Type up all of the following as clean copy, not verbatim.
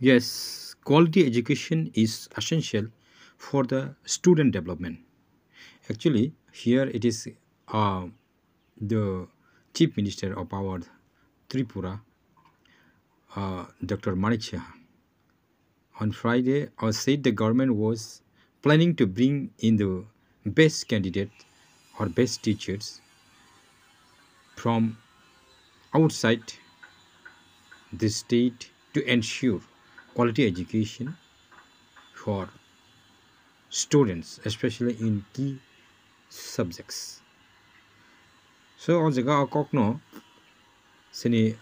Yes, quality education is essential for the student development. Actually, here it is uh, the Chief Minister of our Tripura, Dr. Manik Shah, on Friday said the government was planning to bring in the best candidate or best teachers from outside the state to ensure quality education for students, especially in key subjects. So, o jaga o kokno sini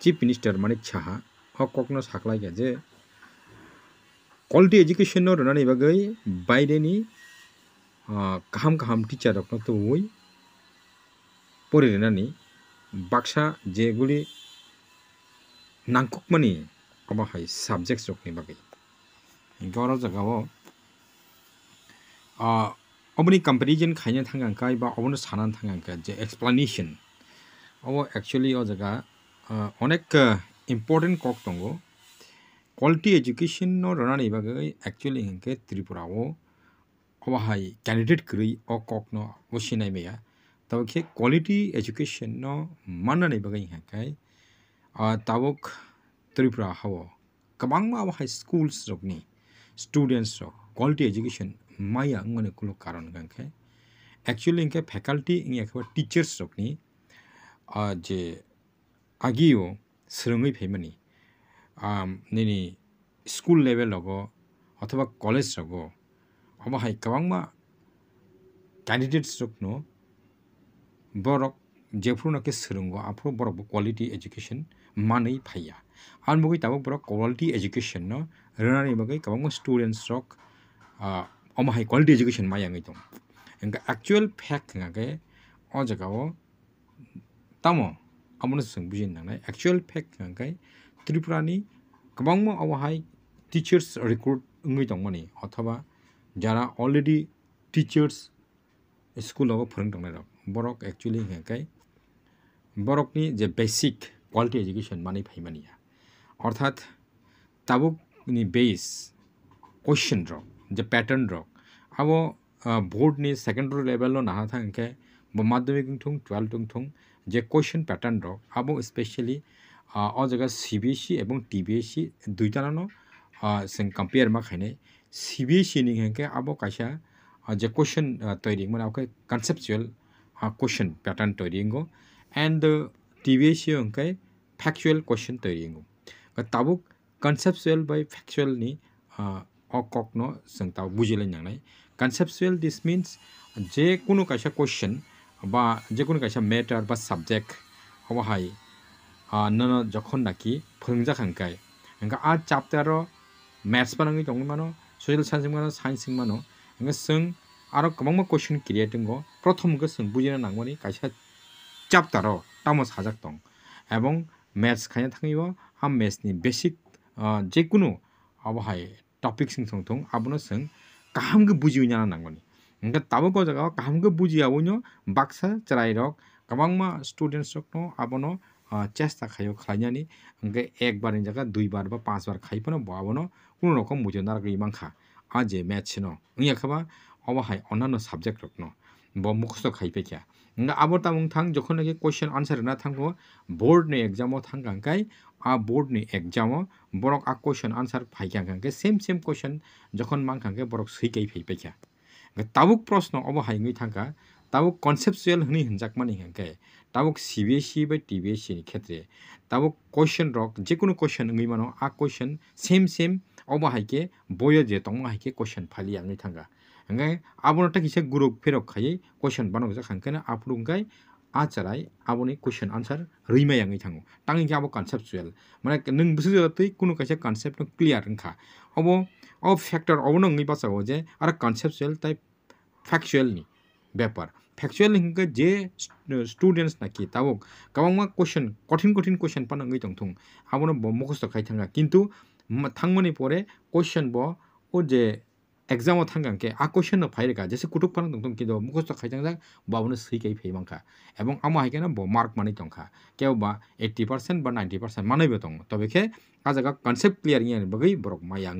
Chief Minister Manik Saha o kokno saklaiga je quality education no runani bagai baideni kaham kaham teacher rokno tuwui porirani baksa jeguli nangkukmani abahai subjects rokni bagai goro jagao oboni comparison khaina thangangkai ba obono sanan thangangkai je explanation obo actually o jaga onek important kok tongo quality education no runani bagai actually hinke Tripura o abahai candidate kri o kok no osinai meya tabo ke quality education no manani bagai hinkai tabok Tripura hawo kabangma abahai schools rokni students rok quality education maya ngone kulo karon gangke actually inke faculty inge khaba teachers rokni je agio srungui phaimani nini school level logo অথবা college রগো অবহাই kabangma candidates rokno borok jefruno ke srungo afro borok quality education manei phaiya anbugui tabo borok quality education no rani bagai kabangma students rok omahai quality education mayangai dong enka actual fact ngake o jagao tamo amono sung bujin nangnai actual fact ngkai Tripurani kabangma awahai teachers recruit ngui tongmani অথবা যারা already teachers school logo phorong tongnai rok borok actually ngkai borokni je basic quality education mani phaimania অর্থাৎ tabuk ni base question rok je pattern rok abo board ni secondary level lo naha thangke bo madhyamik thung 12 thung je question pattern rok abo especially o jaga CBSE এবং TBSE দুইটানো जों compare ma khainai CBSE ni hengke abo kaisa je question toiring mana okay conceptual question pattern toiringo and the TBSE hengke factual question toiringo tabuk conceptual by factual ni o kokno जों tab bujilai nangnai conceptual this means je kuno kaisa question ba je kuno kaisa matter ba subject awahai nono jokhon naki phorongjakhankai enka chapter maths banangi tongmano social science mano science mano enka sung aro kabangma question create ngo prothom ge sung bujina nangmani kaisa chapter ro tamo sajak tong ebong maths khaina thangibo maths ni basic je kuno abahai topic sing thong abono sung kaham ge bujiwina nangmani enka tabo ko jaga kaham ge bujiawino baksa charai rok kabangma students rok no abono চেষ্টা খাইও খাইনানি ওকে একবার জায়গা দুইবার বা পাঁচবার খাইপনো বাবনো কোনো রকম বুঝনার গই মাংখা আজে ম্যাচ ন ইয়া খাবা অবহাই অন্যান্য সাবজেক্ট রকনো ব মুখস্থ খাইপেখিয়া আবার তামং থাং যখন নাকি কোয়েশ্চেন আনসার না থাকবো বোর্ড নি এক্সামও থাকাঙ্কাই বোর্ড নি এক্সামও বরক কোয়েশ্চেন আনসার ফাইকাঙ্কাকে সেম কোয়েশ্চেন যখন মাংখাঙ্কে বরক সইকাই ফাইপেখিয়া তাবুক প্রশ্ন অবহাইঙ্গই থাকা তাবুক কনসেপচুয়াল হনি হিনজাকমানি হাঙ্কে তাবুক CBSE বা TBSE ni ক্ষেত্রে তাবুক কোয়েশ্চেন রক যে কোনো question ngui mano question same অবহাইকে বইয়ে যে তংমা হাইকে কোয়েশ্চেন ফালি angui থাকা হাঙ্গাই আবনটা কিসে গ্রুপ ফেরক খাই কোয়েশ্চেন বানক জাখাঙ্কেনা আপরুঙ্গাই আচারাই আবনি কোয়েশ্চেন আনসার রইমাই angui থাঙ্গো তাঙ্গি আবো কনসেপচুয়াল মানে নং বুঝে তুই কোনো কাছে কনসেপ্ট ক্লিয়ার রংখা অবো অব ফ্যাক্টর অবনো ngui বাসাও যে আর কনসেপচুয়াল তাই ফ্যাকচুয়াল ni ব্যাপার ফ্যাকচুয়াল হিংকে যে স্টুডেন্টস নাকি তাবক kabangma কোশ্চেন কঠিন কোশ্চেন পানাঙ্গই তংথুং আবনো মুখস্থ খাই থাঙ্গা কিন্তু থাংমনি পরে কোশ্চেন ব ও যে exam thangang ke a question no phaire ka jese kutuk pan dong kido mukhostok khaijang jang babuno sui kai phei mangkha ebong amo haikena bo mark mani tongkha keu ba 80% ba 90% manai be tong tobe khe a jaga concept clear ngi bagui borok maya